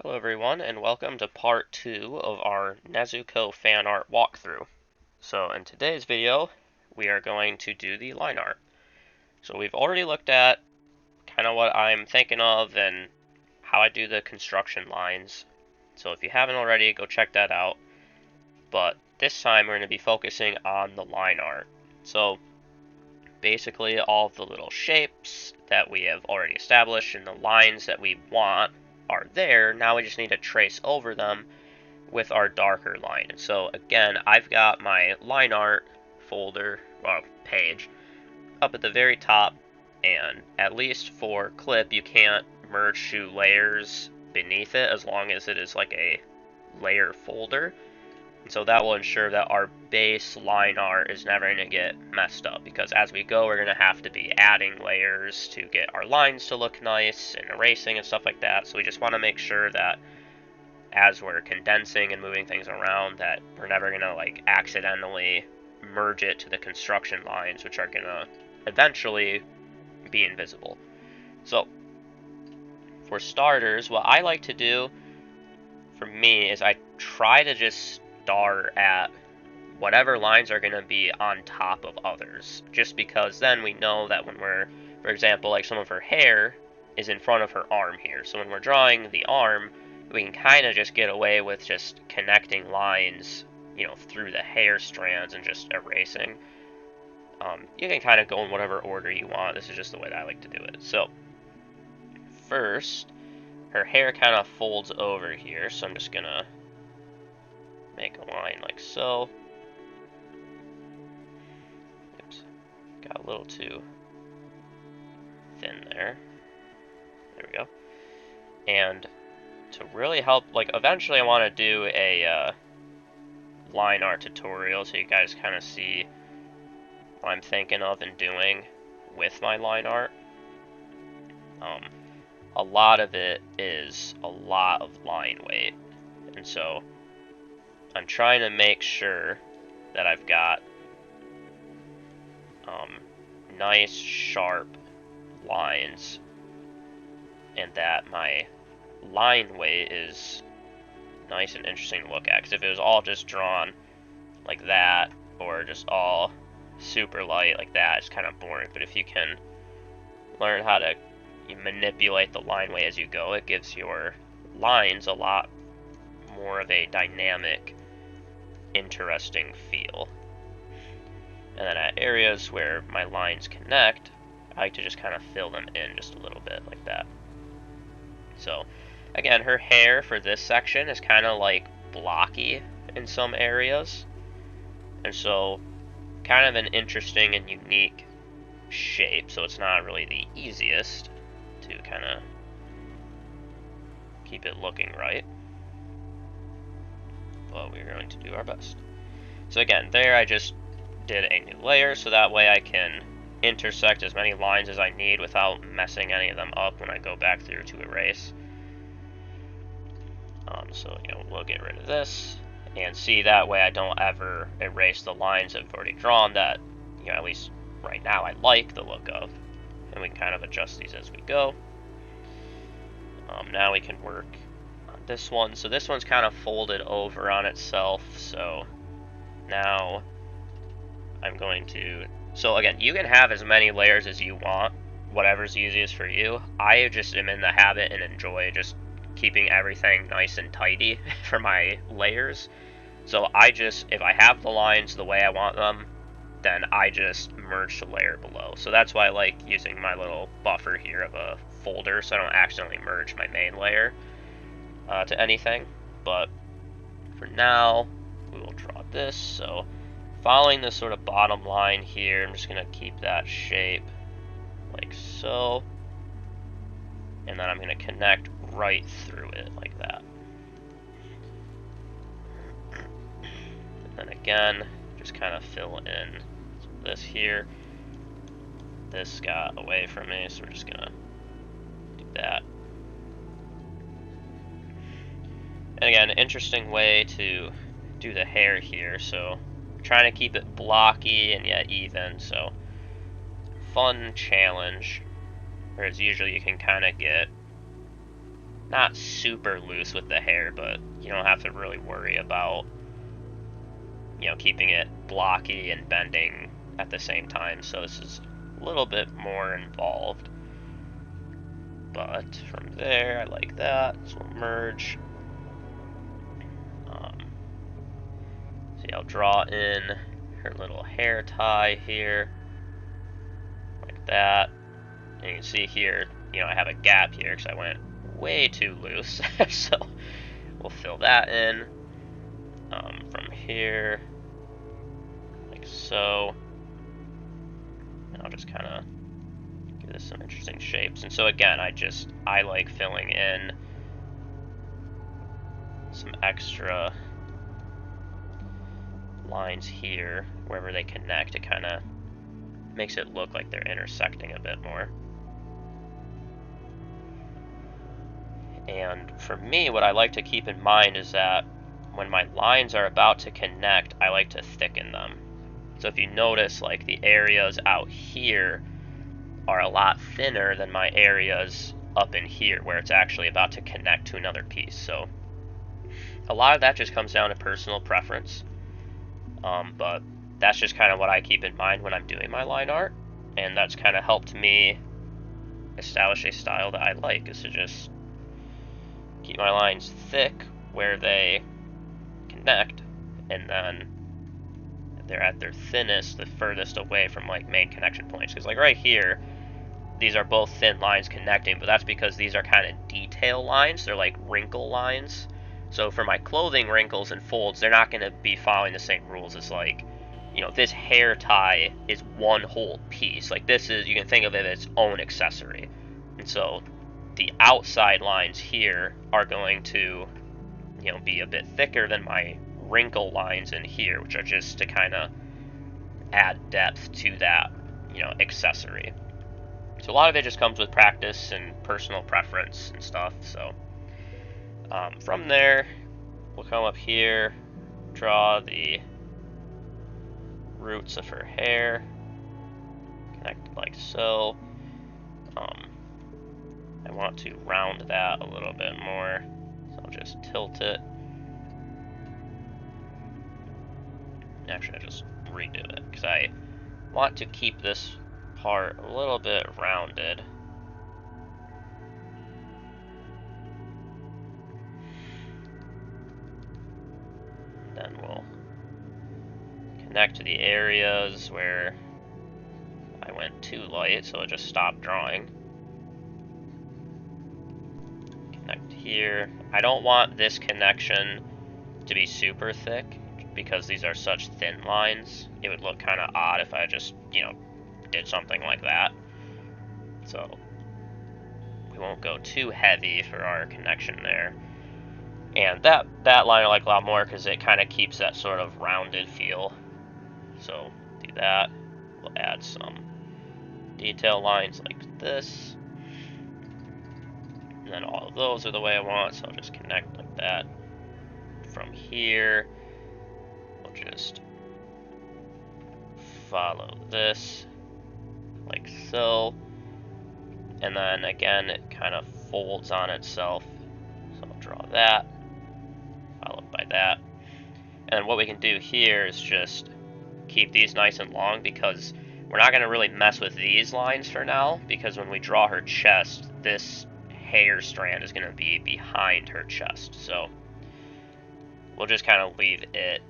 Hello everyone, and welcome to part 2 of our Nezuko Fanart walkthrough. So in today's video, we are going to do the line art. So we've already looked at kind of what I'm thinking of and how I do the construction lines. So if you haven't already, go check that out. But this time we're going to be focusing on the line art. So basically all of the little shapes that we have already established and the lines that we want are there. Now we just need to trace over them with our darker line. And so again, I've got my line art folder, well, page, up at the very top, and at least for clip, you can't merge two layers beneath it as long as it is like a layer folder. And so that will ensure that our base line art is never going to get messed up, because as we go, we're going to have to be adding layers to get our lines to look nice and erasing and stuff like that. So we just want to make sure that as we're condensing and moving things around, that we're never going to like accidentally merge it to the construction lines, which are going to eventually be invisible. So for starters, what I like to do for me is I try to just start at whatever lines are going to be on top of others, just because then we know that when we're, for example, like some of her hair is in front of her arm here, so when we're drawing the arm, we can kind of just get away with just connecting lines, you know, through the hair strands and just erasing. You can kind of go in whatever order you want. This is just the way that I like to do it. So first, her hair kind of folds over here, so I'm just gonna make a line like so. Oops, got a little too thin there. There we go. And to really help, like, eventually I want to do a line art tutorial so you guys kind of see what I'm thinking of and doing with my line art. A lot of it is a lot of line weight, and so I'm trying to make sure that I've got nice sharp lines and that my line weight is nice and interesting to look at, because if it was all just drawn like that or just all super light like that, it's kind of boring. But if you can learn how to manipulate the line weight as you go, it gives your lines a lot more of a dynamic, interesting feel. And then at areas where my lines connect, I like to just kind of fill them in just a little bit like that. So again, her hair for this section is kind of like blocky in some areas, and so kind of an interesting and unique shape. So it's not really the easiest to kind of keep it looking right, but we're going to do our best. So again, there I just did a new layer, so that way I can intersect as many lines as I need without messing any of them up when I go back through to erase. So, you know, we'll get rid of this, and see, that way I don't ever erase the lines I've already drawn that, you know, at least right now I like the look of, and we can kind of adjust these as we go. Now we can work on this one. So this one's kind of folded over on itself, so now I'm going to, so again, you can have as many layers as you want, whatever's easiest for you. I just am in the habit and enjoy just keeping everything nice and tidy for my layers. So I just, if I have the lines the way I want them, then I just merge the layer below. So that's why I like using my little buffer here of a folder, so I don't accidentally merge my main layer to anything. But for now, we will draw this. So following this sort of bottom line here, I'm just going to keep that shape like so. And then I'm going to connect right through it like that. And then again, just kind of fill in this here. This got away from me, so we're just going to do that. And again, interesting way to do the hair here. So trying to keep it blocky and yet even, so fun challenge, whereas usually you can kind of get not super loose with the hair, but you don't have to really worry about, you know, keeping it blocky and bending at the same time. So this is a little bit more involved. But from there, I like that. So we'll merge. See, I'll draw in her little hair tie here, like that. And you can see here, you know, I have a gap here because I went way too loose. So we'll fill that in from here, like so. And I'll just kind of give this some interesting shapes. And so again, I like filling in some extra lines here wherever they connect. It kind of makes it look like they're intersecting a bit more. And for me, what I like to keep in mind is that when my lines are about to connect, I like to thicken them. So if you notice, like, the areas out here are a lot thinner than my areas up in here where it's actually about to connect to another piece. So a lot of that just comes down to personal preference, but that's just kind of what I keep in mind when I'm doing my line art, and that's kind of helped me establish a style that I like, is to just keep my lines thick where they connect, and then they're at their thinnest, the furthest away from like main connection points. Because like right here, these are both thin lines connecting, but that's because these are kind of detail lines. They're like wrinkle lines. So for my clothing wrinkles and folds, they're not going to be following the same rules as like, you know, this hair tie is one whole piece. Like this is, you can think of it as its own accessory. And so the outside lines here are going to, you know, be a bit thicker than my wrinkle lines in here, which are just to kind of add depth to that, you know, accessory. So a lot of it just comes with practice and personal preference and stuff. So from there, we'll come up here, draw the roots of her hair, connect like so. I want to round that a little bit more, so I'll just tilt it. Actually, I'll just redo it, because I want to keep this part a little bit rounded. Then we'll connect to the areas where I went too light, so I just stopped drawing. Connect here. I don't want this connection to be super thick, because these are such thin lines. It would look kind of odd if I just, you know, did something like that. So we won't go too heavy for our connection there. And that line I like a lot more because it kind of keeps that sort of rounded feel. So do that. We'll add some detail lines like this. And then all of those are the way I want, so I'll just connect like that. From here, we'll just follow this like so. And then again, it kind of folds on itself. So I'll draw that, followed by that. And what we can do here is just keep these nice and long, because we're not going to really mess with these lines for now, because when we draw her chest, this hair strand is going to be behind her chest. So we'll just kind of leave it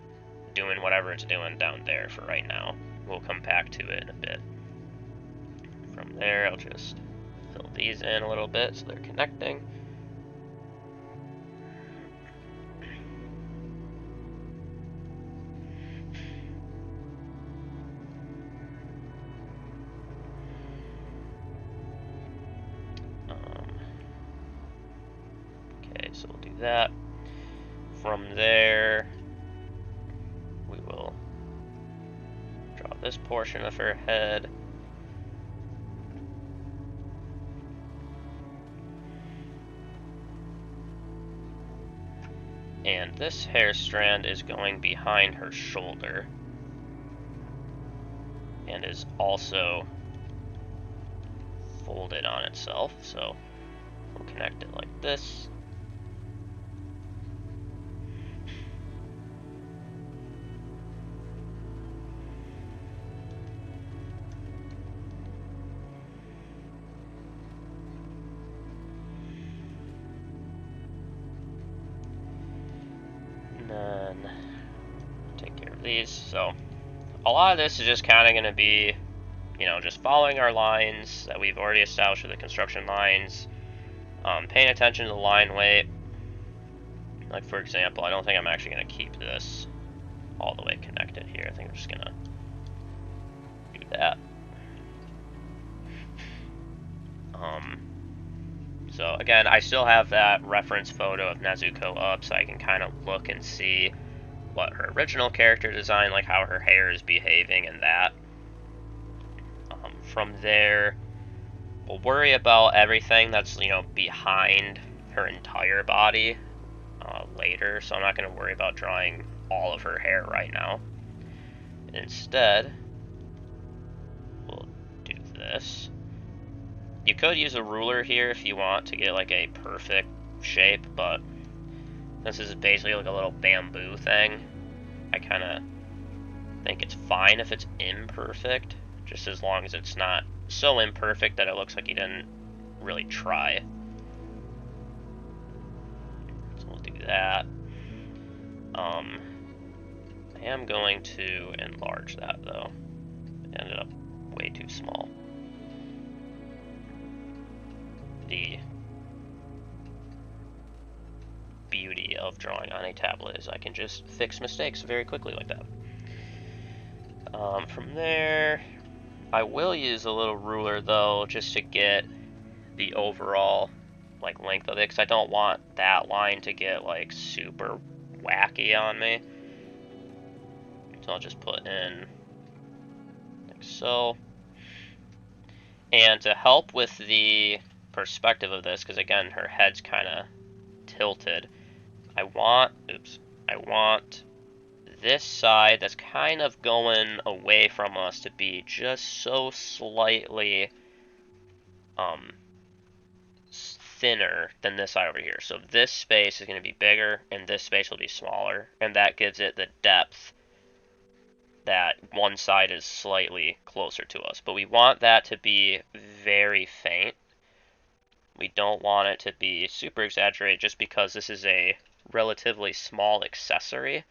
doing whatever it's doing down there for right now. We'll come back to it in a bit. From there, I'll just fill these in a little bit so they're connecting. Okay, so we'll do that. From there, we will draw this portion of her head. And this hair strand is going behind her shoulder and is also folded on itself. So We'll connect it like this. And then take care of these. So a lot of this is just kind of going to be, you know, just following our lines that we've already established with the construction lines, paying attention to the line weight. Like, for example, I don't think I'm actually going to keep this all the way connected here. I think I'm just going to do that. So again, I still have that reference photo of Nezuko up, so I can kind of look and see what her original character design, like how her hair is behaving and that. From there, we'll worry about everything that's, you know, behind her entire body later, so I'm not going to worry about drawing all of her hair right now. Instead, we'll do this. You could use a ruler here if you want to get like a perfect shape, but this is basically like a little bamboo thing. I kind of think it's fine if it's imperfect, just as long as it's not so imperfect that it looks like you didn't really try. So we'll do that. I am going to enlarge that though. It ended up way too small. The beauty of drawing on a tablet is I can just fix mistakes very quickly like that. From there, I will use a little ruler though, just to get the overall like length of it, because I don't want that line to get like super wacky on me. So I'll just put in like so. And to help with the perspective of this, because again her head's kind of tilted, I want this side that's kind of going away from us to be just so slightly thinner than this side over here. So this space is going to be bigger and this space will be smaller, and that gives it the depth that one side is slightly closer to us. But we want that to be very faint. We don't want it to be super exaggerated, just because this is a relatively small accessory.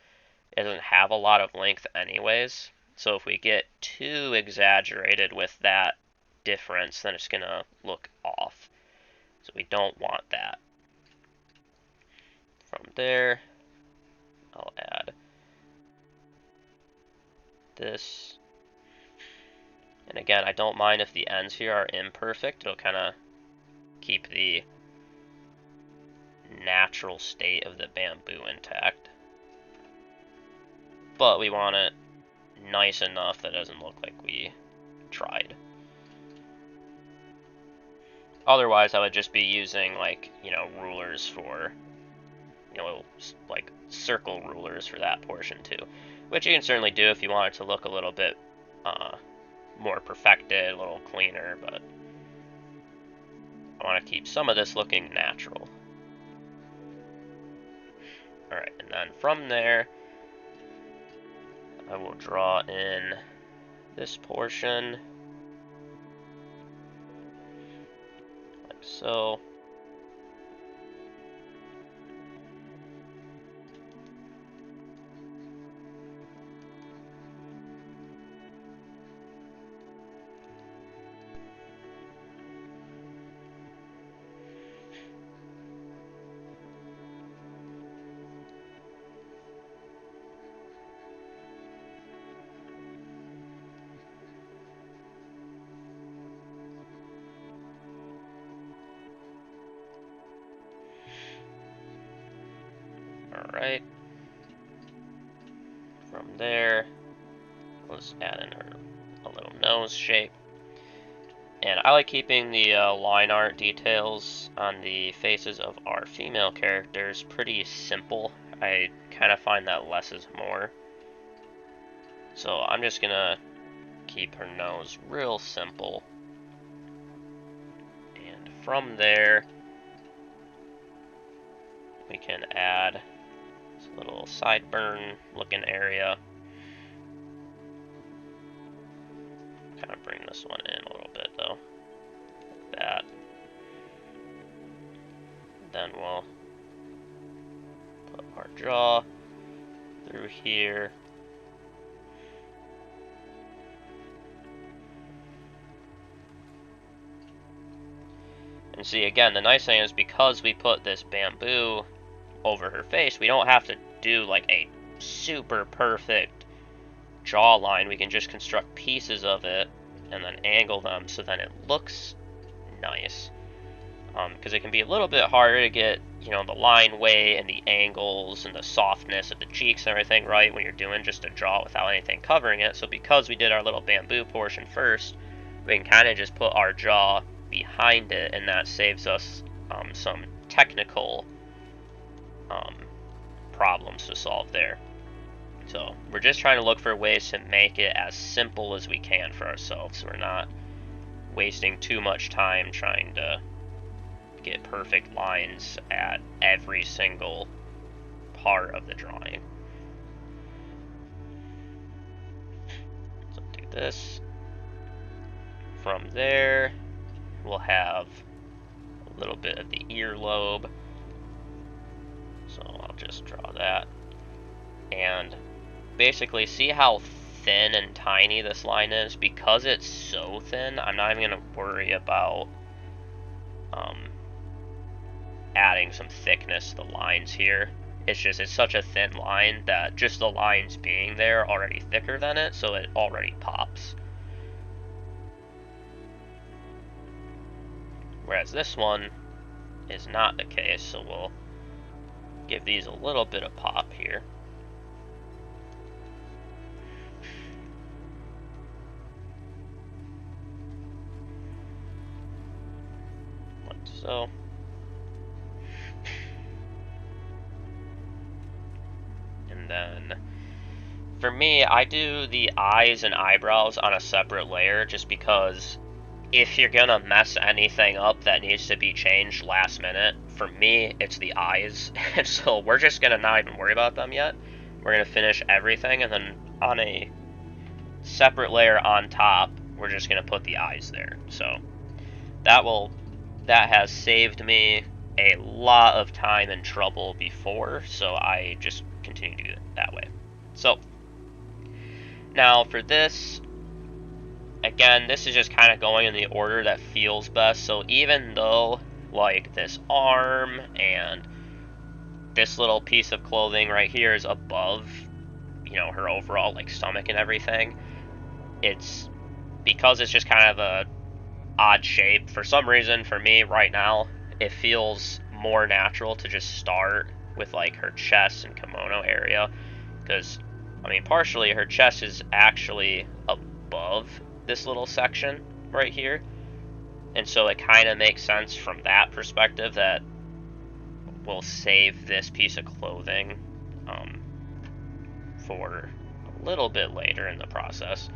It doesn't have a lot of length anyways. So if we get too exaggerated with that difference, then it's going to look off. So we don't want that. From there, I'll add this. And again, I don't mind if the ends here are imperfect. It'll kind of keep the natural state of the bamboo intact. But we want it nice enough that it doesn't look like we tried. Otherwise, I would just be using, like, you know, rulers for, you know, like circle rulers for that portion too. Which you can certainly do if you want it to look a little bit more perfected, a little cleaner, but I want to keep some of this looking natural. Alright, and then from there, I will draw in this portion, like so. Alright. From there, let's add in a little nose shape. And I like keeping the line art details on the faces of our female characters pretty simple. I kind of find that less is more. So I'm just gonna keep her nose real simple. And from there, we can add this little sideburn looking area. Kind of bring this one in a little bit though, like that. Then we'll put our jaw through here. And see, again, the nice thing is because we put this bamboo over her face, we don't have to do like a super perfect jawline. We can just construct pieces of it and then angle them so then it looks nice. Because it can be a little bit harder to get, you know, the line weight and the angles and the softness of the cheeks and everything right when you're doing just a jaw without anything covering it. So because we did our little bamboo portion first, we can kind of just put our jaw behind it, and that saves us some technical problems to solve there. So we're just trying to look for ways to make it as simple as we can for ourselves, so we're not wasting too much time trying to get perfect lines at every single part of the drawing. So do this. From there, we'll have a little bit of the earlobe. So I'll just draw that. And basically, see how thin and tiny this line is? Because it's so thin, I'm not even going to worry about adding some thickness to the lines here. It's such a thin line that just the lines being there are already thicker than it, so it already pops. Whereas this one is not the case, so we'll give these a little bit of pop here. Like so. And then, for me, I do the eyes and eyebrows on a separate layer just because if you're gonna mess anything up that needs to be changed last minute, for me, it's the eyes. And so we're just gonna not even worry about them yet. We're gonna finish everything, and then on a separate layer on top, we're just gonna put the eyes there. So that has saved me a lot of time and trouble before, so I just continue to do it that way. So now for this, again, this is just kind of going in the order that feels best. So even though like this arm and this little piece of clothing right here is above, you know, her overall like stomach and everything, it's because it's just kind of a odd shape. For some reason, for me right now, it feels more natural to just start with like her chest and kimono area, because I mean, partially her chest is actually above this little section right here, and so it kind of makes sense from that perspective that we'll save this piece of clothing for a little bit later in the process.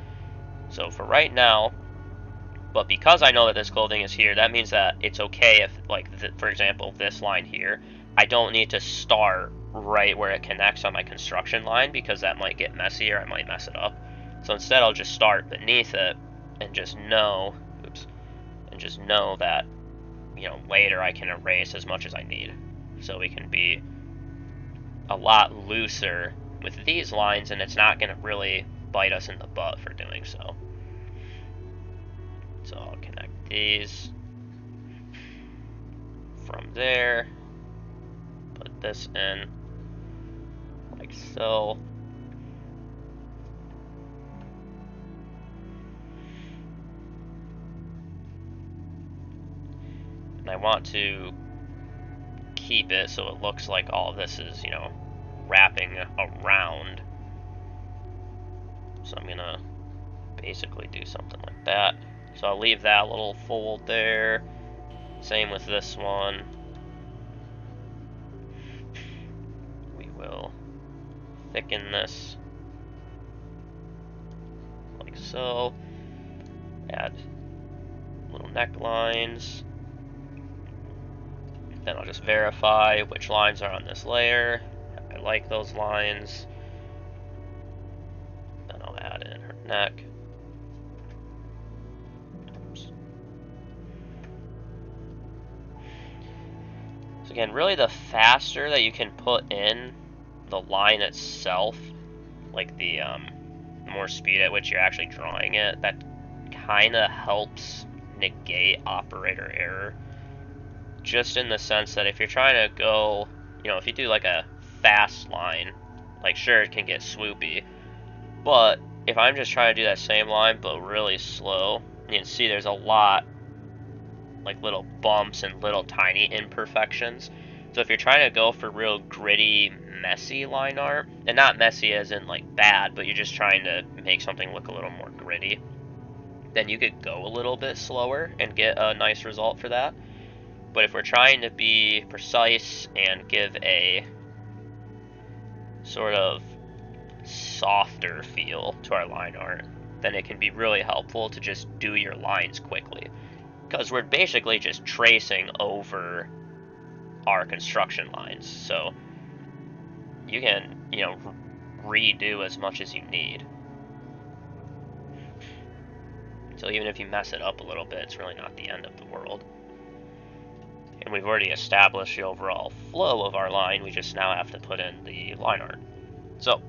So for right now, but because I know that this clothing is here, that means that it's okay if, like, for example, this line here, I don't need to start right where it connects on my construction line, because that might get messy or I might mess it up. So instead I'll just start beneath it and just know, that, you know, later I can erase as much as I need. So we can be a lot looser with these lines, and it's not going to really bite us in the butt for doing so. So I'll connect these from there, put this in like so. And I want to keep it so it looks like all of this is, you know, wrapping around. So I'm gonna basically do something like that. So I'll leave that little fold there. Same with this one. We will thicken this like so. Add little necklines. Then I'll just verify which lines are on this layer. I like those lines. Then I'll add in her neck. Oops. So again, really the faster that you can put in the line itself, like the more speed at which you're actually drawing it, that kind of helps negate operator error. Just in the sense that if you're trying to go, if you do like a fast line, like sure it can get swoopy, but if I'm just trying to do that same line but really slow, you can see there's a lot like little bumps and little tiny imperfections. So if you're trying to go for real gritty, messy line art, and not messy as in like bad, but you're just trying to make something look a little more gritty, then you could go a little bit slower and get a nice result for that. But if we're trying to be precise and give a sort of softer feel to our line art, then it can be really helpful to just do your lines quickly. Because we're basically just tracing over our construction lines. So you can, redo as much as you need. So even if you mess it up a little bit, it's really not the end of the world. And we've already established the overall flow of our line, we just now have to put in the line art. So,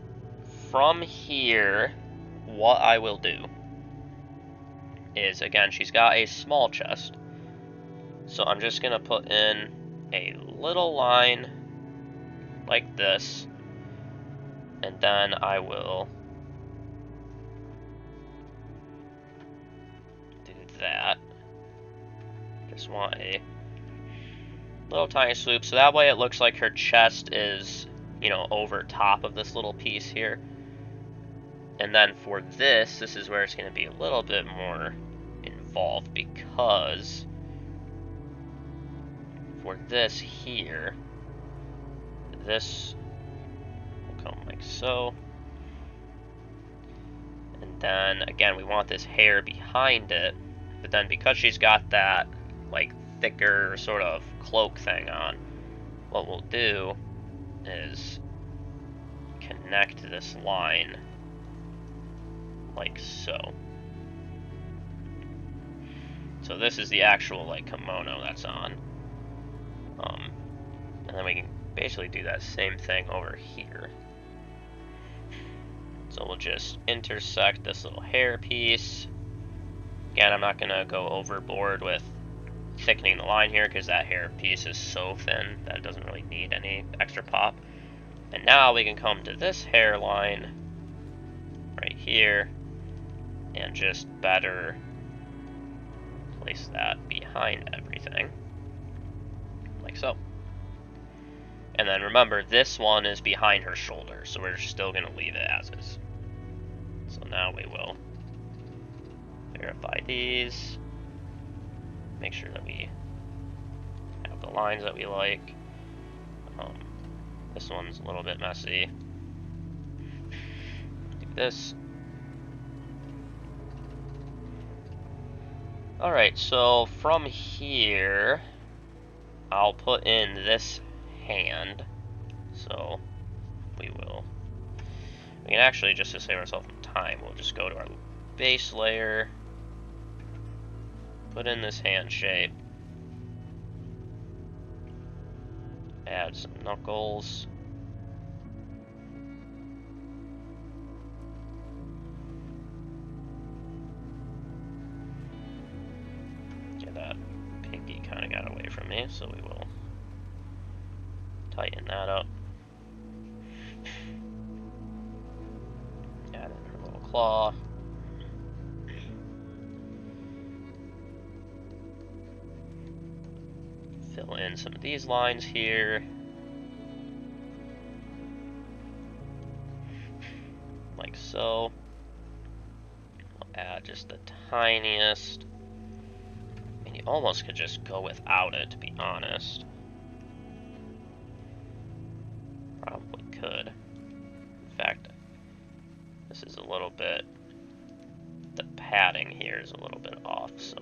from here, what I will do is, again, she's got a small chest. So I'm just going to put in a little line like this, and then I will do that. Just want a little tiny swoop, so that way it looks like her chest is, over top of this little piece here. And then for this is where it's going to be a little bit more involved, because for this here, this will come like so. And then, again, we want this hair behind it, but then because she's got that, like, thicker sort of cloak thing on, what we'll do is connect this line like so. So this is the actual, like, kimono that's on. And then we can basically do that same thing over here. So we'll just intersect this little hair piece. Again, I'm not going to go overboard with thickening the line here because that hair piece is so thin that it doesn't really need any extra pop. And now we can come to this hairline right here and just better place that behind everything, like so. And then remember, this one is behind her shoulder, so we're still going to leave it as is. So now we will verify these, make sure that we have the lines that we like. This one's a little bit messy. Do this. Alright, so from here, I'll put in this hand. So we can actually, just to save ourselves some time, we'll just go to our base layer, put in this hand shape, add some knuckles, yeah, that pinky kind of got away from me, so we will tighten that up. Add in her little claw. Fill in some of these lines here. Like so. We'll add just the tiniest. I mean, you almost could just go without it, to be honest. Probably could. In fact, this is a little bit, the padding here is a little bit off, so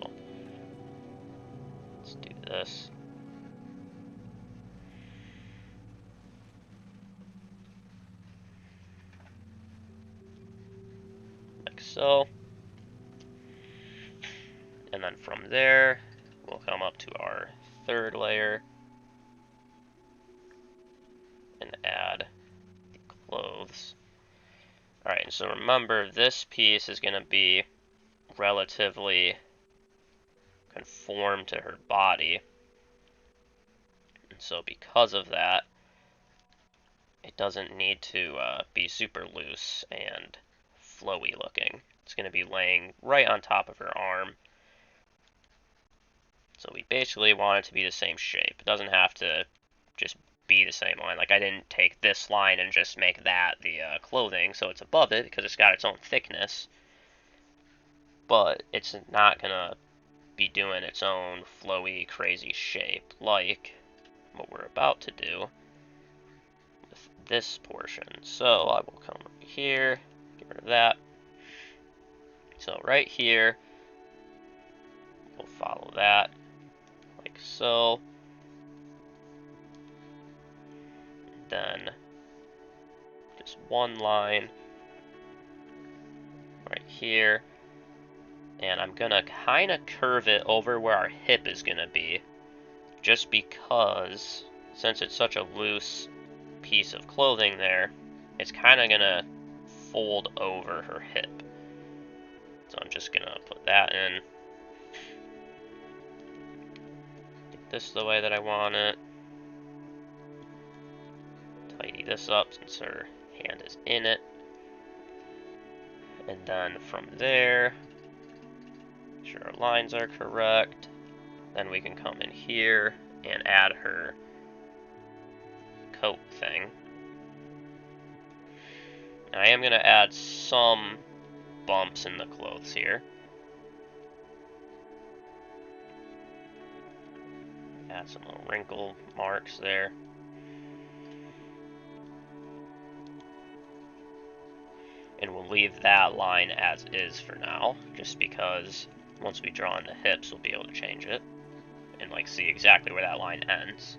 let's do this. so. And then from there, we'll come up to our third layer and add the clothes. Alright, and so remember, this piece is going to be relatively conformed to her body. And so because of that, it doesn't need to be super loose and flowy looking. It's going to be laying right on top of her arm. So we basically want it to be the same shape. It doesn't have to just be the same line. Like, I didn't take this line and just make that the clothing, so it's above it because it's got its own thickness. But it's not going to be doing its own flowy, crazy shape like what we're about to do with this portion. So I will come over here, get rid of that. So right here, we'll follow that like so. Then just one line right here. And I'm gonna kind of curve it over where our hip is gonna be, just because since it's such a loose piece of clothing there, it's kind of gonna fold over her hip. So I'm just gonna put that in. Get this the way that I want it. Tidy this up since her hand is in it. And then from there, make sure our lines are correct. Then we can come in here and add her coat thing. Now I am going to add some bumps in the clothes here. Add some little wrinkle marks there. And we'll leave that line as is for now, just because once we draw in the hips, we'll be able to change it and like see exactly where that line ends.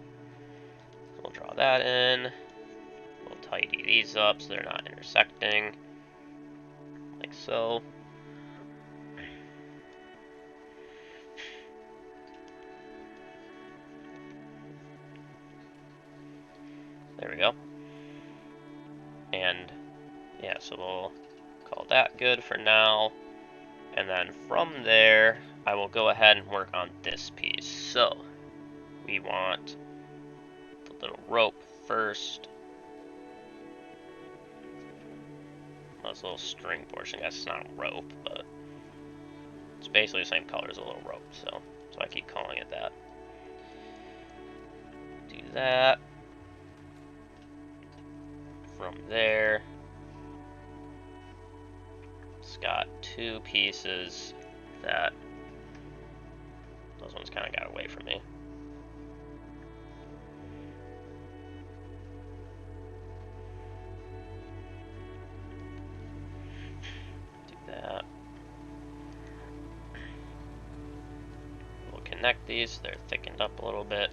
So we'll draw that in. We'll tidy these up so they're not intersecting, like so. There we go. And yeah, so we'll call that good for now. And then from there, I will go ahead and work on this piece. So we want the little rope first. Well, this little string portion, I guess it's not a rope, but it's basically the same color as a little rope, so I keep calling it that. Do that. From there, it's got two pieces that those ones kind of got away from me. Do that. We'll connect these, they're thickened up a little bit.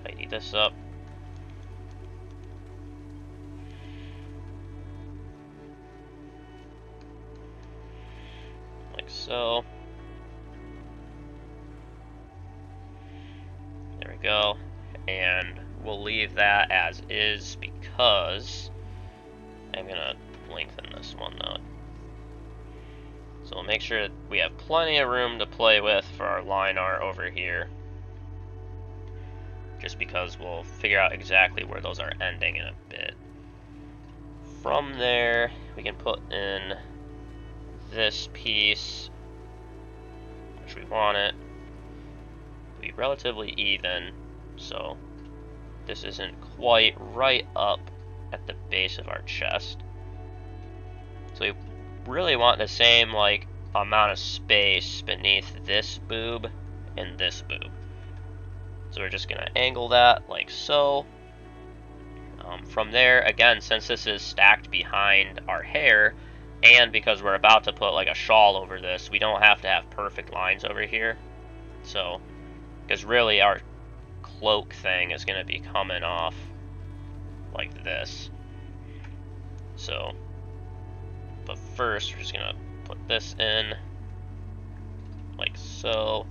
Tidy this up. Like so. There we go. And we'll leave that as is because I'm gonna lengthen this one though. So we'll make sure that we have plenty of room to play with for our line art over here. Just because we'll figure out exactly where those are ending in a bit. From there, we can put in this piece, which we want it to be relatively even, so this isn't quite right up at the base of our chest. So we really want the same like amount of space beneath this boob and this boob. So we're just gonna angle that like so. From there, again, since this is stacked behind our hair, and because we're about to put like a shawl over this, we don't have to have perfect lines over here. So, because really our cloak thing is going to be coming off like this. So, But first, we're just gonna put this in, like so.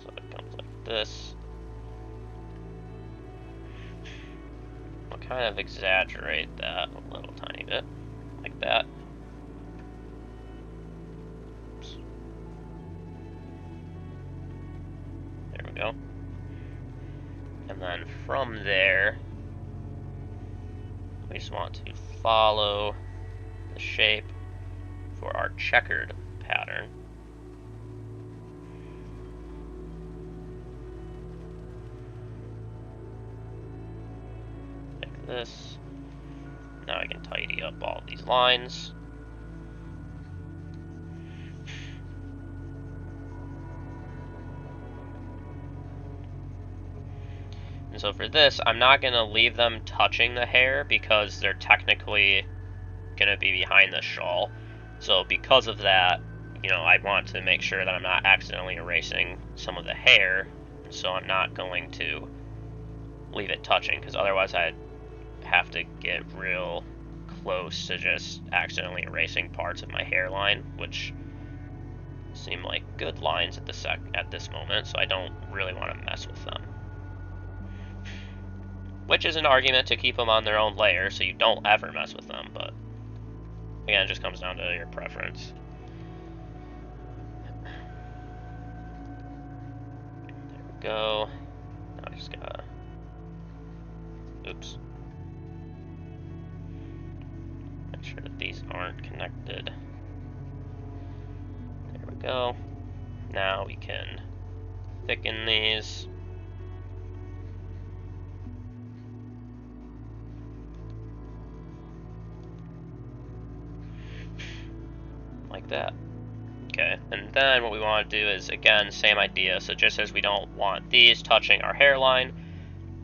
So it comes like this. I'll kind of exaggerate that a little tiny bit, like that. Oops. There we go. And then from there, we just want to follow the shape for our checkered pattern. Like this. Now I can tidy up all these lines. And so for this, I'm not going to leave them touching the hair because they're technically going to be behind the shawl. So because of that, you know, I want to make sure that I'm not accidentally erasing some of the hair. So I'm not going to leave it touching, because otherwise I'd have to get real close to just accidentally erasing parts of my hairline, which seem like good lines at this moment, so I don't really want to mess with them. Which is an argument to keep them on their own layer, so you don't ever mess with them, but again, it just comes down to your preference. There we go. Now I just gotta... Oops. Make sure that these aren't connected. There we go. Now we can thicken these. Like that. Okay, and then what we want to do is, again, same idea. So just as we don't want these touching our hairline,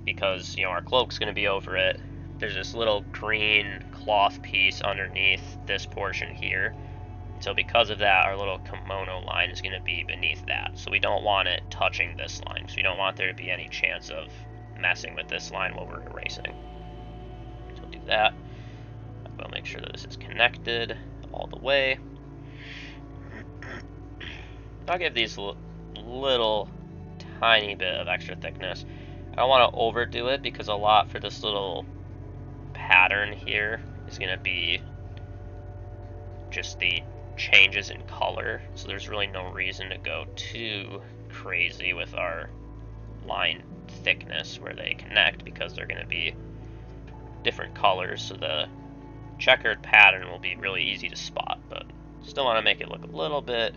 because, you know, our cloak's going to be over it, there's this little green cloth piece underneath this portion here. So because of that, our little kimono line is going to be beneath that. So we don't want it touching this line. So we don't want there to be any chance of messing with this line while we're erasing. So we'll do that. I'll make sure that this is connected all the way. I'll give these a little tiny bit of extra thickness. I don't want to overdo it because a lot for this little pattern here is going to be just the changes in color, so there's really no reason to go too crazy with our line thickness where they connect, because they're going to be different colors, so the checkered pattern will be really easy to spot, but still want to make it look a little bit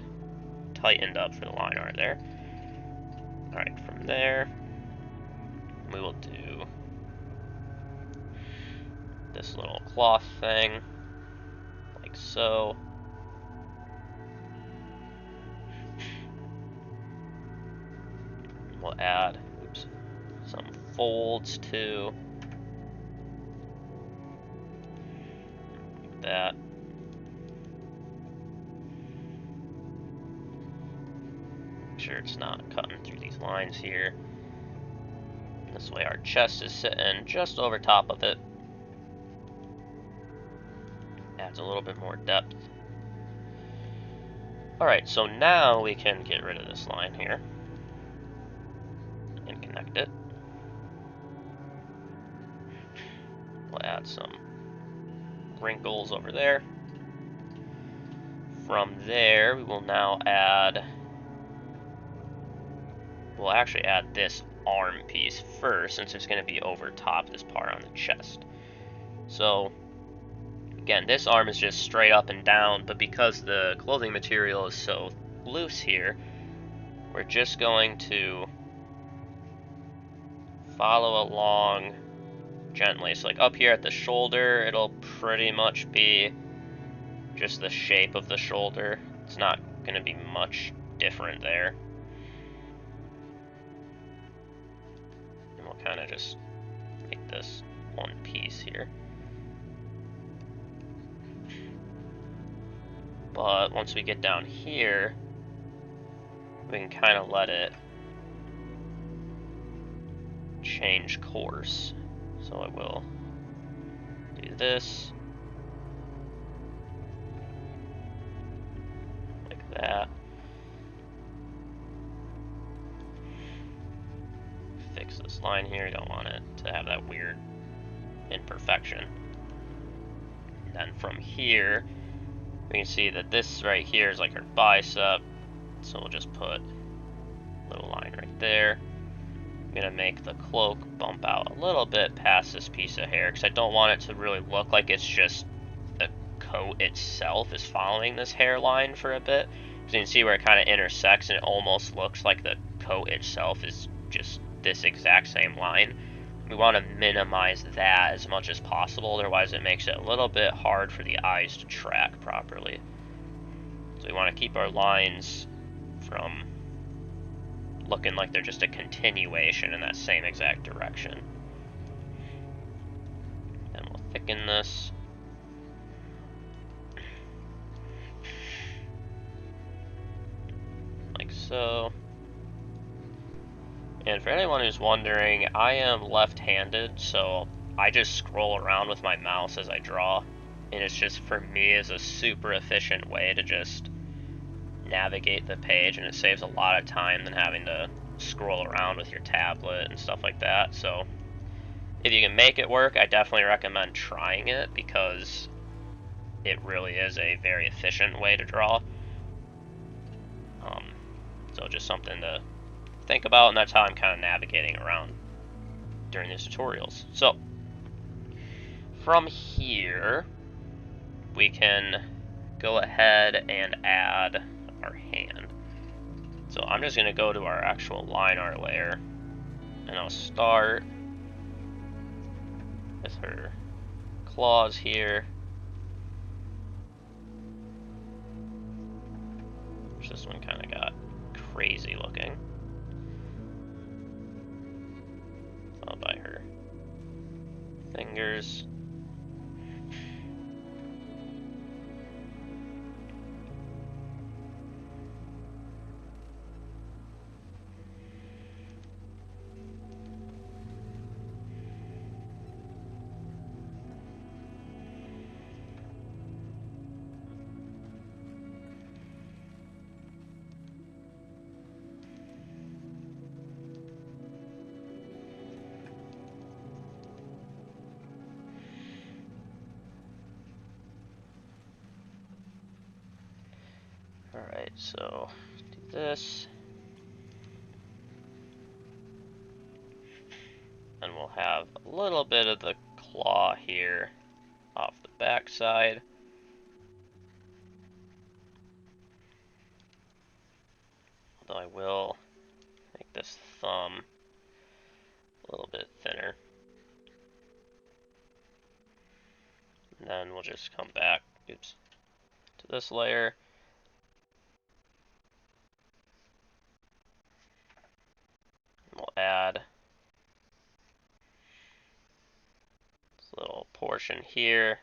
tightened up for the line art there. Alright, from there we will do this little cloth thing, like so. We'll add, oops, some folds too, like that. Make sure it's not cutting through these lines here. This way our chest is sitting just over top of it. Adds a little bit more depth. Alright, so now we can get rid of this line here and connect it. We'll add some wrinkles over there. From there, we will now add... We'll actually add this arm piece first, since it's going to be over top this part on the chest. So, again, this arm is just straight up and down, but because the clothing material is so loose here, we're just going to follow along gently. So like up here at the shoulder, it'll pretty much be just the shape of the shoulder. It's not going to be much different there. And we'll kind of just make this one piece here. But once we get down here, we can kind of let it change course. So I will do this, this line here, you don't want it to have that weird imperfection. And then from here, we can see that this right here is like our bicep, so we'll just put a little line right there. I'm gonna make the cloak bump out a little bit past this piece of hair, because I don't want it to really look like it's just the coat itself is following this hairline for a bit. So you can see where it kind of intersects, and it almost looks like the coat itself is just this exact same line. We want to minimize that as much as possible, otherwise it makes it a little bit hard for the eyes to track properly. So we want to keep our lines from looking like they're just a continuation in that same exact direction. And we'll thicken this. Like so. And for anyone who's wondering, I am left-handed, so I just scroll around with my mouse as I draw. And it's just, for me, is a super efficient way to just navigate the page, and it saves a lot of time than having to scroll around with your tablet and stuff like that. So if you can make it work, I definitely recommend trying it, because it really is a very efficient way to draw. So just something to think about, and that's how I'm kind of navigating around during these tutorials. So from here, we can go ahead and add our hand. So I'm just going to go to our actual line art layer, and I'll start with her claws here. Which this one kind of got crazy looking. Followed by her fingers. Alright, so do this. And we'll have a little bit of the claw here off the back side. Although I will make this thumb a little bit thinner. And then we'll just come back, oops, to this layer. And we'll add this little portion here.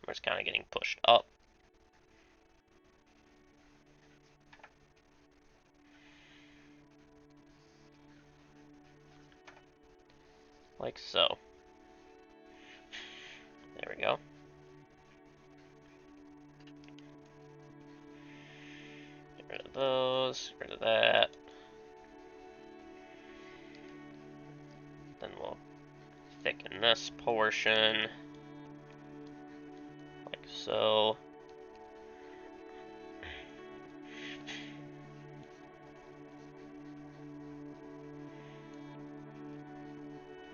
Where it's kind of getting pushed up. Like so. There we go. Get rid of those, get rid of that. Then we'll thicken this portion. Like so.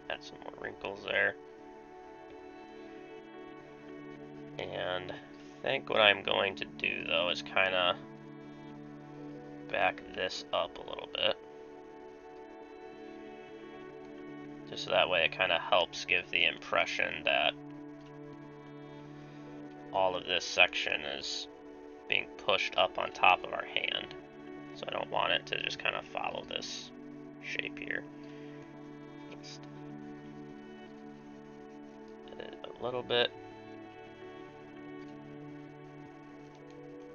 Add some more wrinkles there. And I think what I'm going to do, though, is kind of back this up a little bit. Just so that way it kind of helps give the impression that all of this section is being pushed up on top of our hand. So I don't want it to just kind of follow this shape here. Just edit it a little bit.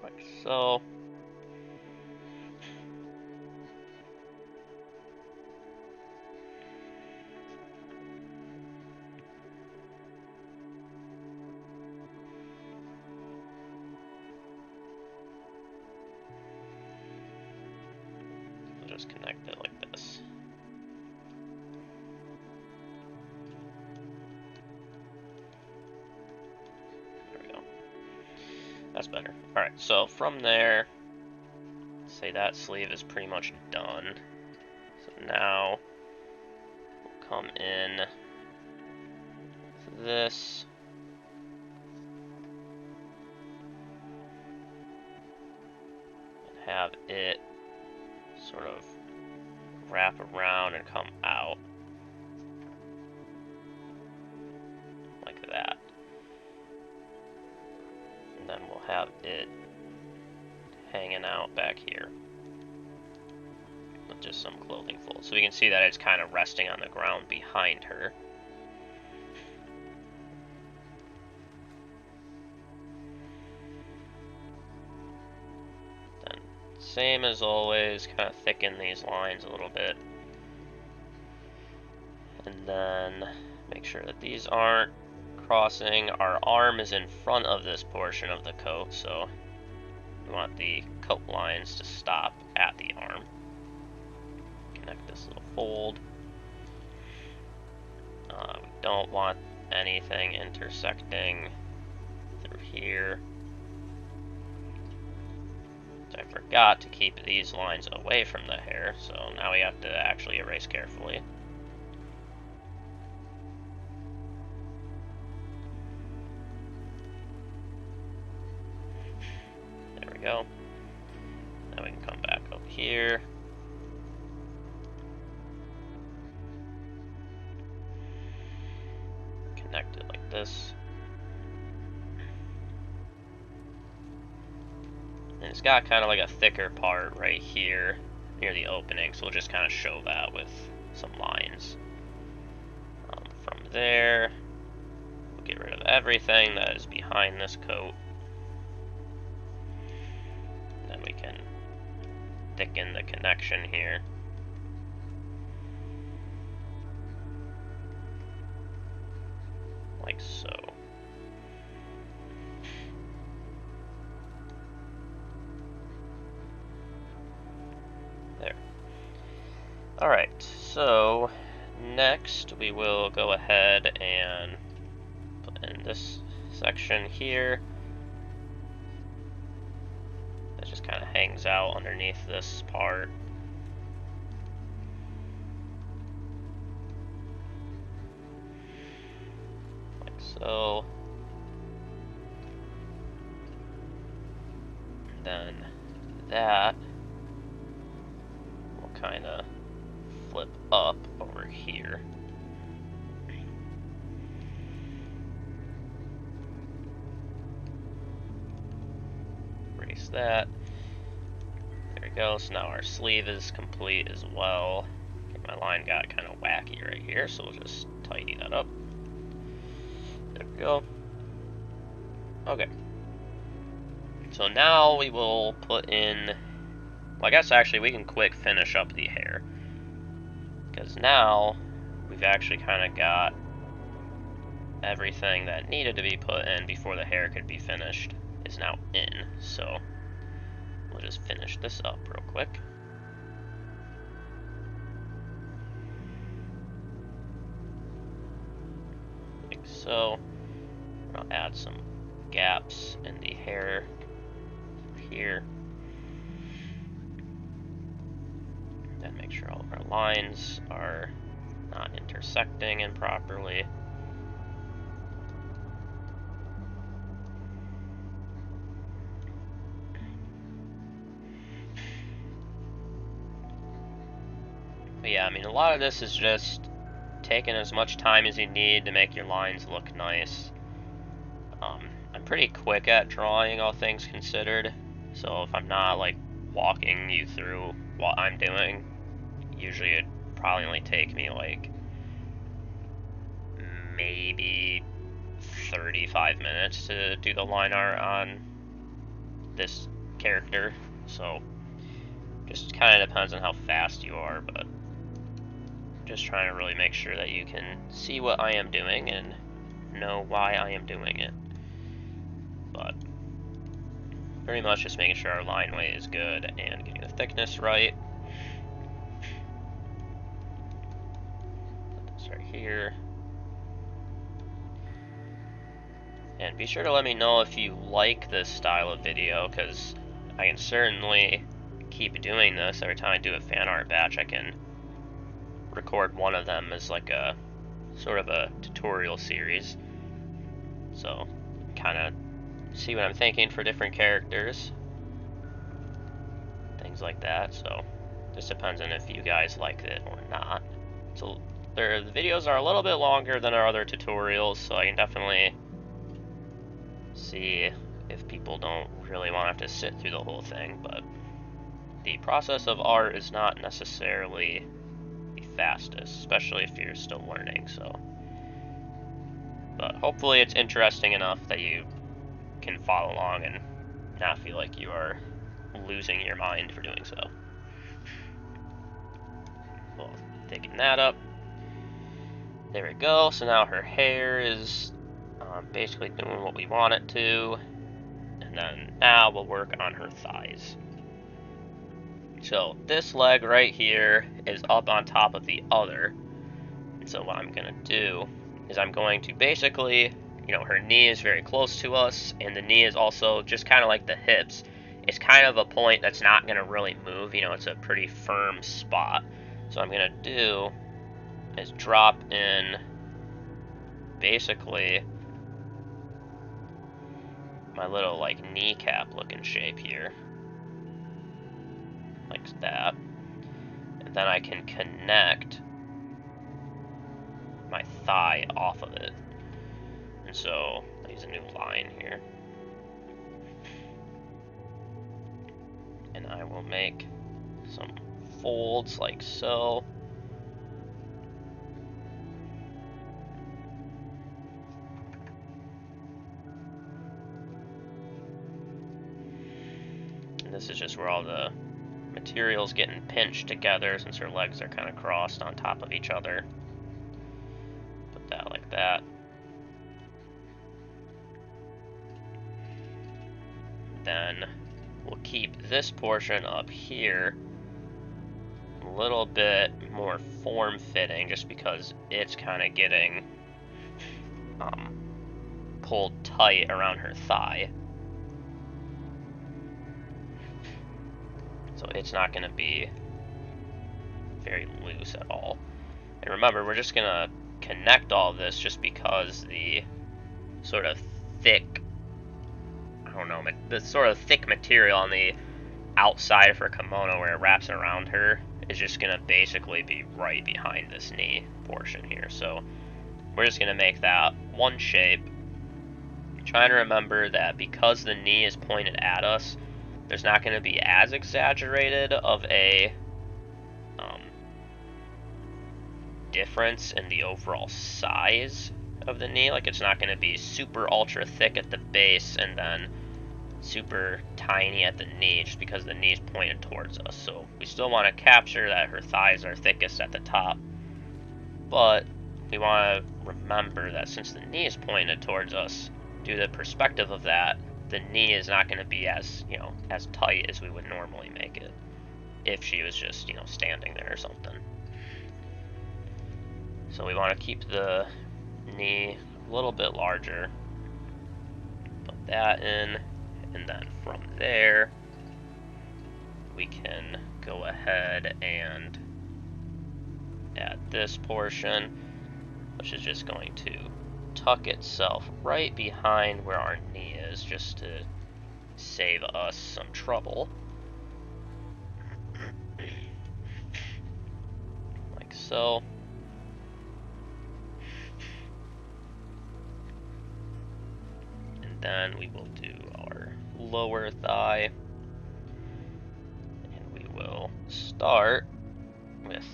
Like so. Just connect it like this. That's better. Alright, so from there, say that sleeve is pretty much done. So now, we'll come in to this. And have it sort of wrap around and come out. Like that. And then we'll have it hanging out back here with just some clothing folds. So we can see that it's kind of resting on the ground behind her. Then, same as always, kind of thicken these lines a little bit. And then make sure that these aren't crossing. Our arm is in front of this portion of the coat, so we want the coat lines to stop at the arm. Connect this little fold. We don't want anything intersecting through here. So I forgot to keep these lines away from the hair, so now we have to actually erase carefully. There we go. Now we can come back up here. Connect it like this. And it's got kind of like a thicker part right here near the opening, so we'll just kind of show that with some lines. From there, we'll get rid of everything that is behind this coat. Then we can thicken the connection here. Like so. There. Alright, so next we will go ahead and put in this section here. That just kind of hangs out underneath this part. So then that will kind of flip up over here. Erase that. There we go. So now our sleeve is complete as well. Okay, my line got kind of wacky right here, so we'll just tidy that up. There we go. Okay. So now we will put in, well, I guess actually we can quick finish up the hair. Because now we've actually kind of got everything that needed to be put in before the hair could be finished is now in. So we'll just finish this up real quick. Like so. I'll add some gaps in the hair here. Then make sure all of our lines are not intersecting improperly. But yeah, I mean, a lot of this is just taking as much time as you need to make your lines look nice. I'm pretty quick at drawing, all things considered, so if I'm not like walking you through what I'm doing, usually it'd probably only take me like maybe 35 minutes to do the line art on this character, so just kind of depends on how fast you are, but just trying to really make sure that you can see what I am doing and know why I am doing it. But pretty much just making sure our line weight is good and getting the thickness right. Put this right here. And be sure to let me know if you like this style of video, because I can certainly keep doing this. Every time I do a fan art batch, I can record one of them as like a sort of a tutorial series. So, kind of see what I'm thinking for different characters. Things like that. So, just depends on if you guys like it or not. So, the videos are a little bit longer than our other tutorials, so I can definitely see if people don't really want to have to sit through the whole thing, but the process of art is not necessarily the fastest, especially if you're still learning, so. But hopefully it's interesting enough that you can follow along and not feel like you are losing your mind for doing so. Well, taking that up. There we go, so now her hair is basically doing what we want it to. And then now we'll work on her thighs. So this leg right here is up on top of the other. And so what I'm going to do is I'm going to basically, her knee is very close to us, and the knee is also just kind of like the hips. It's kind of a point that's not going to really move, it's a pretty firm spot. So what I'm going to do is drop in basically my little like kneecap looking shape here, like that, and then I can connect my thigh off of it. And so I'll use a new line here, and I will make some folds like so. And this is just where all the material's getting pinched together since her legs are kind of crossed on top of each other. Put that like that. Then we'll keep this portion up here a little bit more form-fitting, just because it's kind of getting pulled tight around her thigh. So it's not going to be very loose at all. And remember, we're just going to connect all this just because the sort of thick, the sort of thick material on the outside of her kimono where it wraps around her is just going to basically be right behind this knee portion here. So we're just going to make that one shape. Trying to remember that because the knee is pointed at us, there's not going to be as exaggerated of a difference in the overall size of the knee. Like, it's not going to be super ultra thick at the base and then super tiny at the knee just because the knee is pointed towards us. So we still want to capture that her thighs are thickest at the top, but we want to remember that since the knee is pointed towards us, due to the perspective of that, the knee is not going to be as, as tight as we would normally make it if she was just, standing there or something. So we want to keep the knee a little bit larger. Put that in, and then from there, we can go ahead and add this portion, which is just going to tuck itself right behind where our knee is, just to save us some trouble. Like so. And then we will do our lower thigh. And we will start with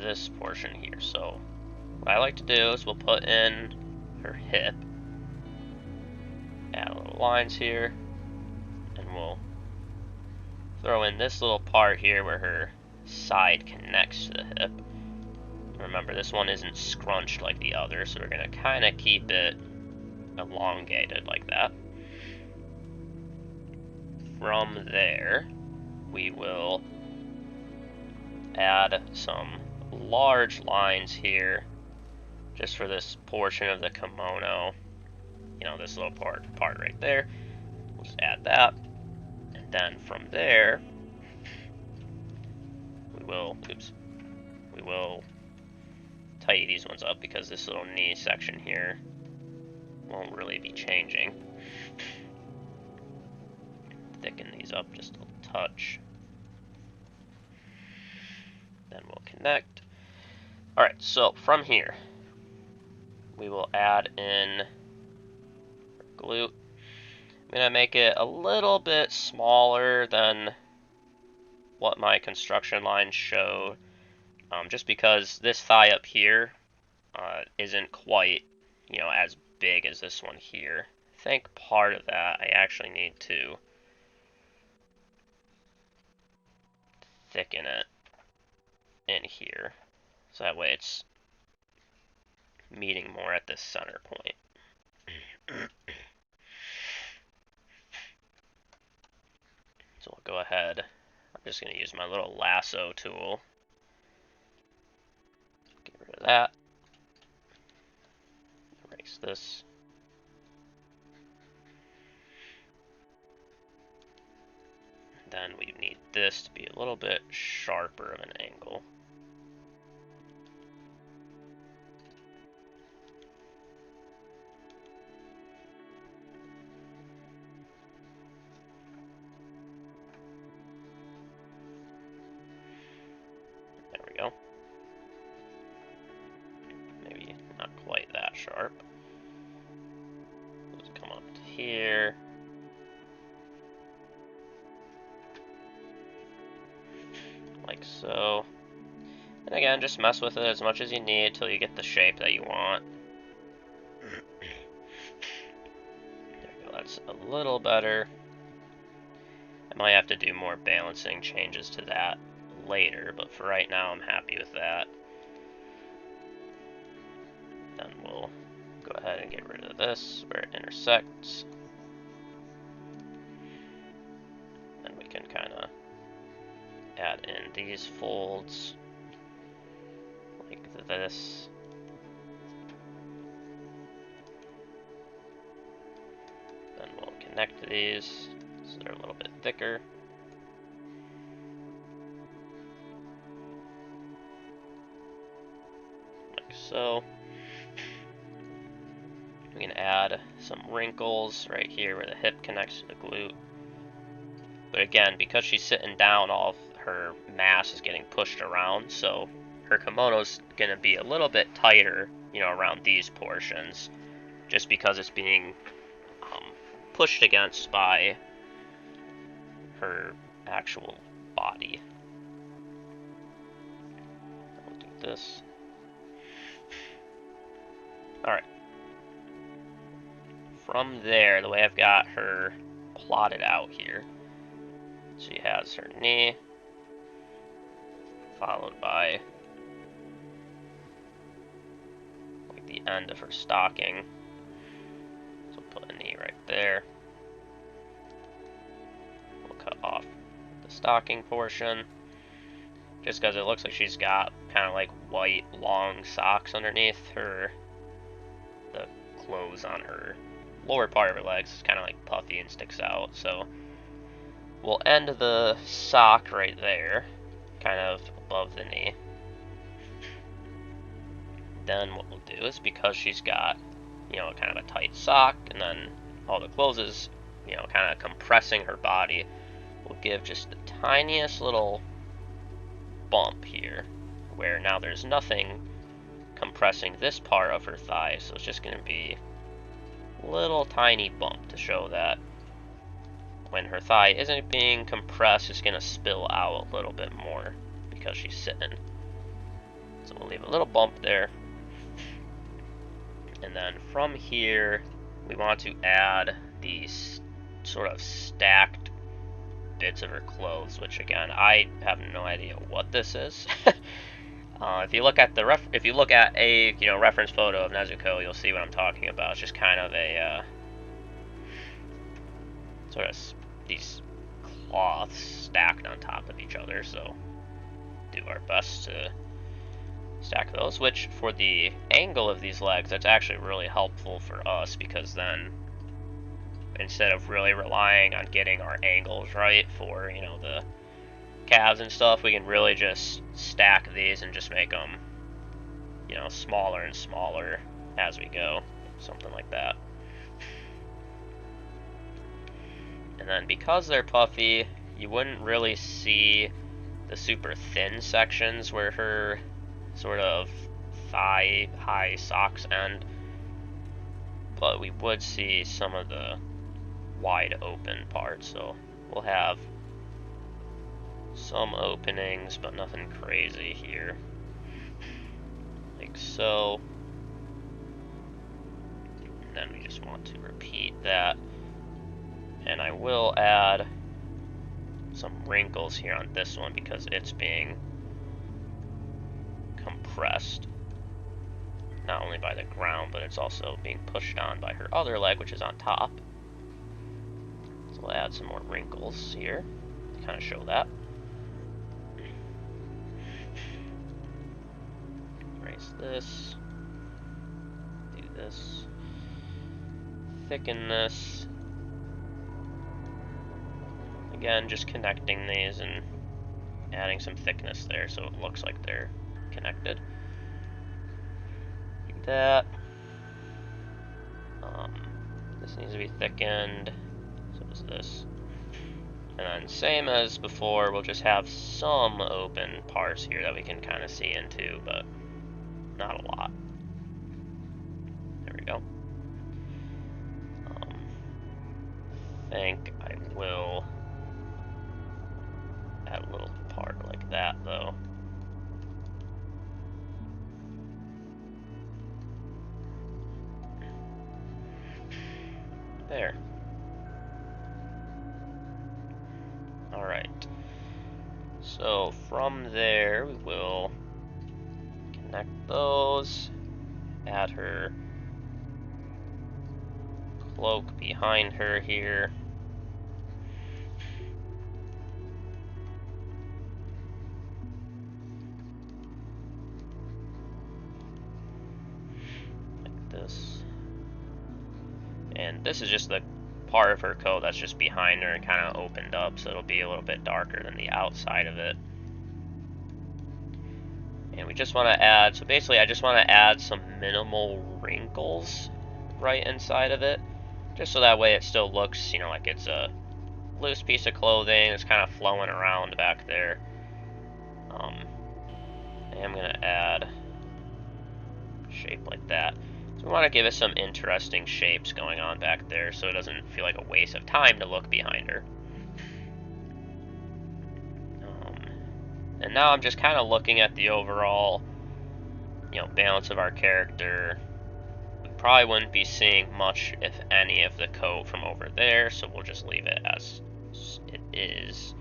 this portion here. So what I like to do is we'll put in her hip, add little lines here, and we'll throw in this little part here where her side connects to the hip. Remember, this one isn't scrunched like the other, so we're going to kind of keep it elongated like that. From there, we will add some large lines here just for this portion of the kimono this little part right there. We'll just add that. And then from there, we will tidy these ones up because this little knee section here won't really be changing. Thicken these up just a touch. Then we'll connect. Alright, so from here, we will add in glute. I'm going to make it a little bit smaller than what my construction lines showed, just because this thigh up here isn't quite, as big as this one here. I think part of that I actually need to thicken it in here, so that way it's meeting more at this center point. So we'll go ahead, I'm just going to use my little lasso tool. Get rid of that. Erase this. Then we need this to be a little bit sharper of an angle. There we go. Maybe not quite that sharp. Let's come up to here. Like so. And again, just mess with it as much as you need till you get the shape that you want. There we go, that's a little better. I might have to do more balancing changes to that later, but for right now I'm happy with that. Then we'll go ahead and get rid of this where it intersects. Then we can kind of add in these folds like this. Then we'll connect these so they're a little bit thicker. Like so. We can add some wrinkles right here where the hip connects to the glute. But again, because she's sitting down, all of her mass is getting pushed around, so her kimono's going to be a little bit tighter, around these portions, just because it's being pushed against by her actual body. We'll do this. Alright. From there, the way I've got her plotted out here, she has her knee, followed by like the end of her stocking. So we'll put a knee right there. We'll cut off the stocking portion, just because it looks like she's got kind of like white long socks underneath her. The clothes on her lower part of her legs is kind of like puffy and sticks out, so we'll end the sock right there, kind of above the knee. Then what we'll do is, because she's got, kind of a tight sock, and then all the clothes is, kind of compressing her body, we'll give just the tiniest little bump here, where now there's nothing compressing this part of her thigh, so it's just going to be a little tiny bump to show that when her thigh isn't being compressed, it's going to spill out a little bit more because she's sitting. So we'll leave a little bump there. And then from here, we want to add these sort of stacked bits of her clothes, which again, I have no idea what this is. If you look at a reference photo of Nezuko, you'll see what I'm talking about. It's just kind of a sort of these cloths stacked on top of each other. So do our best to stack those, which for the angle of these legs, that's actually really helpful for us, because then instead of really relying on getting our angles right for, you know, the calves and stuff, we can really just stack these and just make them, you know, smaller and smaller as we go, something like that. And then because they're puffy, you wouldn't really see the super thin sections where her sort of thigh high socks end, but we would see some of the wide open parts. So we'll have some openings, but nothing crazy here, like so. And then we just want to repeat that, and I will add some wrinkles here on this one because it's being compressed not only by the ground, but it's also being pushed on by her other leg, which is on top. So we'll add some more wrinkles here to kind of show that. Erase this, do this, thicken this. Again, just connecting these and adding some thickness there so it looks like they're connected. Like that. This needs to be thickened, so does this. And then same as before, we'll just have some open parts here that we can kind of see into, but not a lot. There we go. I think I will add a little part like that though. There. Alright. So from there we will connect those, add her cloak behind her here. Like this. And this is just the part of her coat that's just behind her and kind of opened up, so it'll be a little bit darker than the outside of it. And we just want to add, so basically I just want to add some minimal wrinkles right inside of it, just so that way it still looks, you know, like it's a loose piece of clothing that's kind of flowing around back there. And I'm going to add a shape like that. So we want to give it some interesting shapes going on back there so it doesn't feel like a waste of time to look behind her. And now I'm just kind of looking at the overall, you know, balance of our character. We probably wouldn't be seeing much, if any, of the coat from over there, so we'll just leave it as it is.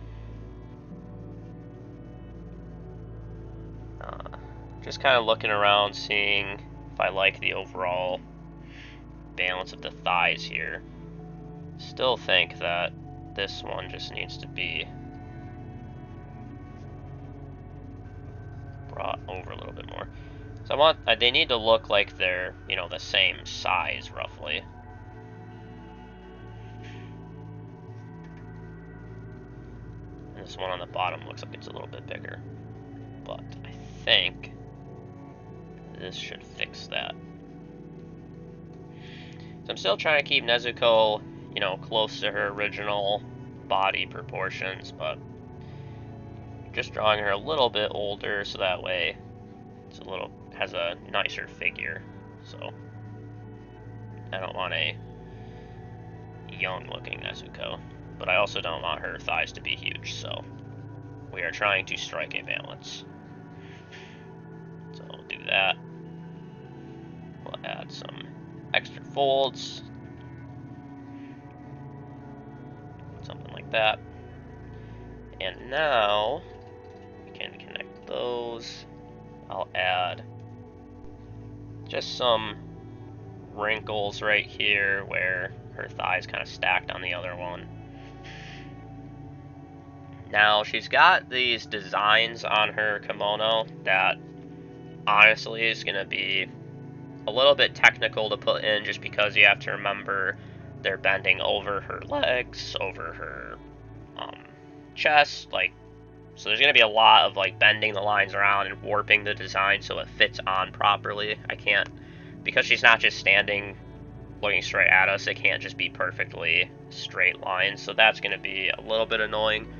Just kind of looking around, seeing if I like the overall balance of the thighs here. Still think that this one just needs to be brought over a little bit more. So I want, they need to look like they're, you know, the same size roughly. And this one on the bottom looks like it's a little bit bigger, but I think this should fix that. So I'm still trying to keep Nezuko, you know, close to her original body proportions, but just drawing her a little bit older so that way it's a little, has a nicer figure. So I don't want a young looking Nezuko, but I also don't want her thighs to be huge, so we are trying to strike a balance. So we'll do that. We'll add some extra folds, something like that. And now we can connect those. I'll add just some wrinkles right here where her thigh's kind of stacked on the other one. Now she's got these designs on her kimono that honestly is going to be a little bit technical to put in, just because you have to remember they're bending over her legs, over her chest, like, so there's going to be a lot of like bending the lines around and warping the design so it fits on properly. I can't, because she's not just standing looking straight at us, it can't just be perfectly straight lines, so that's going to be a little bit annoying.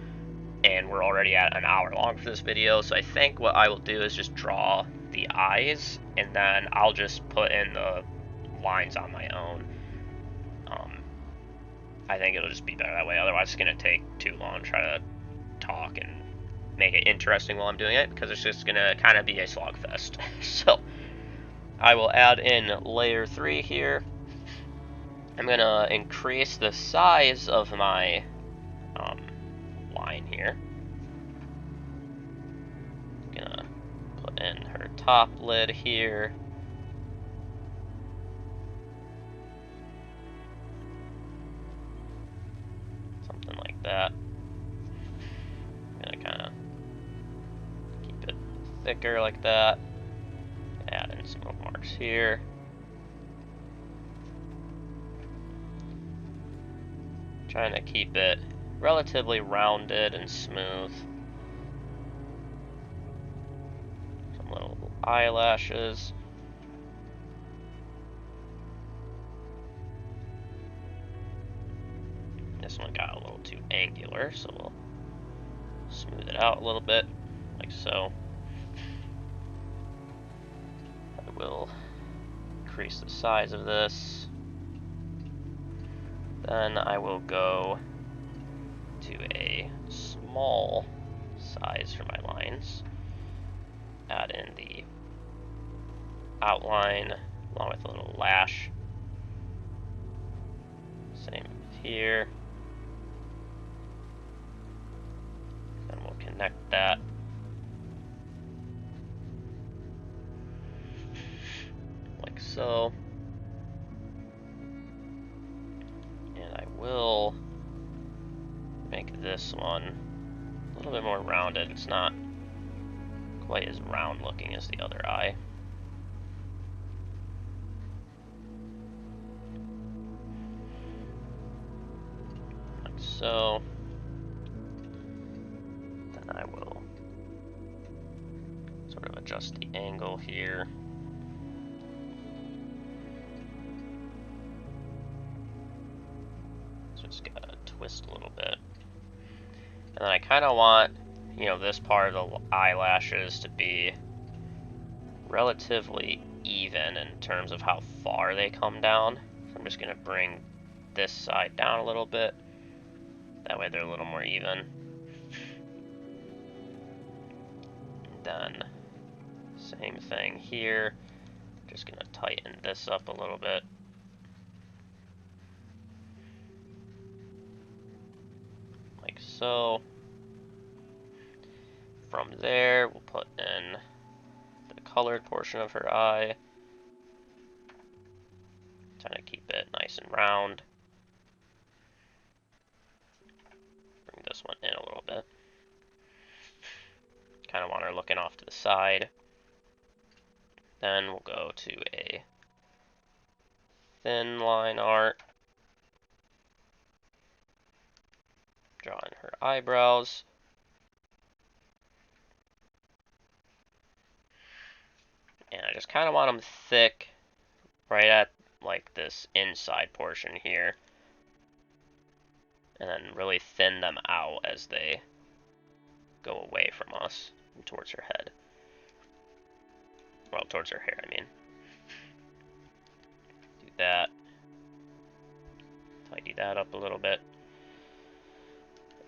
And we're already at an hour long for this video, so I think what I will do is just draw the eyes, and then I'll just put in the lines on my own. I think it'll just be better that way, otherwise it's going to take too long to try to talk and make it interesting while I'm doing it, because it's just going to kind of be a slogfest. So I will add in layer 3 here. I'm going to increase the size of my line here. I'm going to put in her top lid here. Something like that. I'm going to kind of keep it thicker like that. Add in some bookmarks here. Trying to keep it relatively rounded and smooth. Some little eyelashes. This one got a little too angular, so we'll smooth it out a little bit, like so. I will increase the size of this. Then I will go to a small size for my lines. Add in the outline along with a little lash. Same here. Then we'll connect that. Like so. And I will make this one a little bit more rounded. It's not quite as round looking as the other eye. Like so. Then I will sort of adjust the angle here. Just gotta twist a little bit. And then I kind of want, you know, this part of the eyelashes to be relatively even in terms of how far they come down. So I'm just gonna bring this side down a little bit. That way they're a little more even. And then same thing here. Just gonna tighten this up a little bit. Like so. From there, we'll put in the colored portion of her eye. Trying to keep it nice and round. Bring this one in a little bit. Kind of want her looking off to the side. Then we'll go to a thin line art. Draw in her eyebrows. And I just kind of want them thick right at like this inside portion here. And then really thin them out as they go away from us and towards her head. Well, towards her hair, I mean. Do that. Tidy that up a little bit.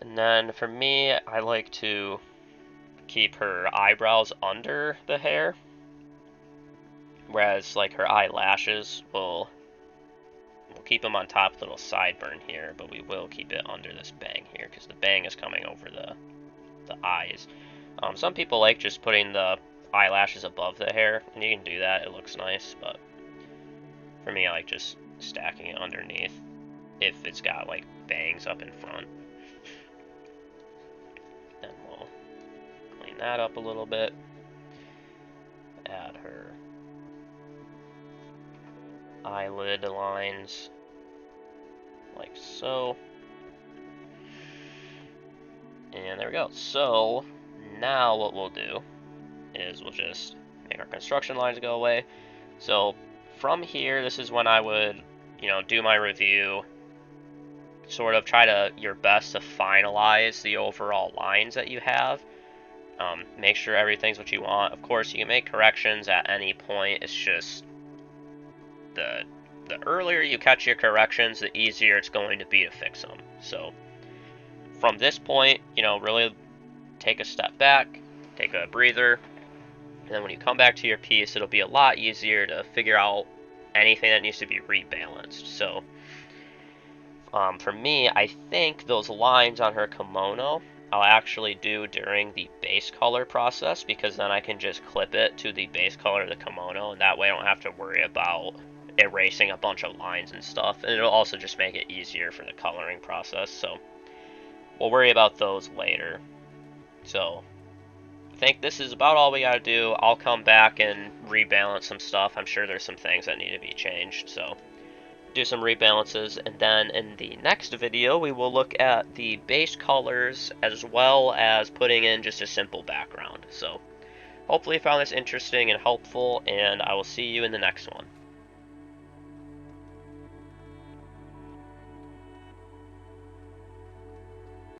And then for me, I like to keep her eyebrows under the hair. Whereas like her eyelashes, we'll keep them on top, little sideburn here, but we will keep it under this bang here, because the bang is coming over the eyes. Some people like just putting the eyelashes above the hair, and you can do that, it looks nice, but for me I like just stacking it underneath if it's got like bangs up in front. Then we'll clean that up a little bit. add her eyelid lines like so. And there we go. So now what we'll do is we'll just make our construction lines go away. So from here, this is when I would, do my review, sort of try to your best to finalize the overall lines that you have. Make sure everything's what you want. Of course, you can make corrections at any point. It's just the earlier you catch your corrections, the easier it's going to be to fix them. So from this point, really take a step back, take a breather, and then when you come back to your piece, it'll be a lot easier to figure out anything that needs to be rebalanced. So for me, I think those lines on her kimono I'll actually do during the base color process, because then I can just clip it to the base color of the kimono, and that way I don't have to worry about erasing a bunch of lines and stuff, and it'll also just make it easier for the coloring process. So we'll worry about those later. So I think this is about all we gotta do. I'll come back and rebalance some stuff. I'm sure there's some things that need to be changed, so do some rebalances, and then in the next video we will look at the base colors as well as putting in just a simple background. So hopefully you found this interesting and helpful, and I will see you in the next one.